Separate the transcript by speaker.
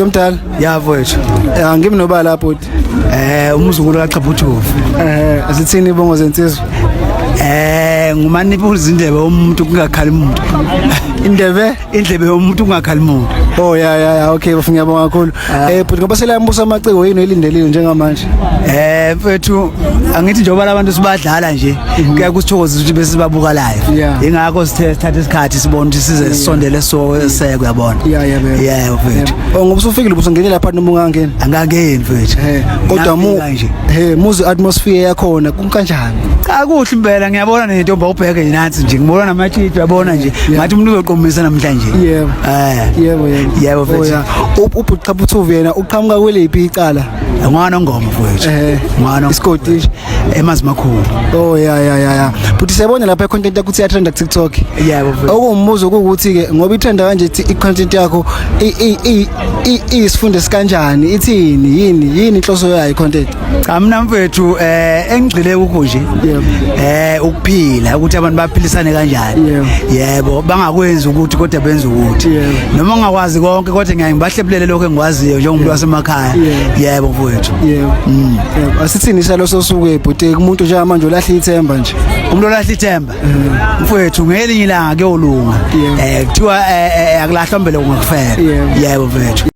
Speaker 1: bhuti omdala
Speaker 2: ya mfowethu
Speaker 1: ngimi nobala bhuti
Speaker 2: umzukulu kaXhabuthovu
Speaker 1: asithini ibongo zensizwe
Speaker 2: ngumanipuza indlebe womuntu kungakhali umuntu indlebe yomuntu kungakhali umuntu
Speaker 1: oh ya okay bafuna ngiyabonga kakhulu bhuti ngoba sela yambusa amaciko yini elindelile njengamanje
Speaker 2: mfethu angithi njengoba abantu sibadlala nje kuya kusithokozisa ukuthi bese sibabuka live ingakho sithatha isikhathi sibona ukuthi size sisondele seke uyabona yeah mfethu
Speaker 1: ngoba usufikile ubusungene lapha noma ungangena
Speaker 2: angangeni mfethu
Speaker 1: kodwa Muzi atmosphere yakhona kunkanjani
Speaker 2: cha kuhle impela ngiyabona nentombi awubheke nathi nje ngibona namatshitshi uyabona nje ngathi umuntu uzoqomisa namhlanje
Speaker 1: yebo mfethu uXhabuthovu yena uqhamuka kweliphi icala
Speaker 2: ngwana ngoma mfethu ngwana
Speaker 1: iScottish
Speaker 2: emazimakhulu
Speaker 1: oh ya but siyabona lapha icontent yakho uthi yatrenda ku TikTok
Speaker 2: yebo mfethu
Speaker 1: okumbuzo ukuthi ke ngoba itrenda kanje icontent yakho isifunde sikanjani ithini yini inhloso yayo icontent
Speaker 2: cha mina mfethu engigcile ukho nje ukuphila ukuthi abantu baphilisane kanjani yebo bangakwenzi ukuthi kodwa benze ukuthi noma ungakwazi konke kodwa ngiyaye ngibahlebulele lokho engikwaziyo njengomuntu wasemakhaya yebo mfethu
Speaker 1: yebo asithini isalo sosuke ebhuti umuntu nje manje olahla ithemba nje
Speaker 2: umuntu olahla ithemba mfethu ngelinye ilanga kuyolunga kuthiwa akulahlwa mbele ungakufela yebo mfethu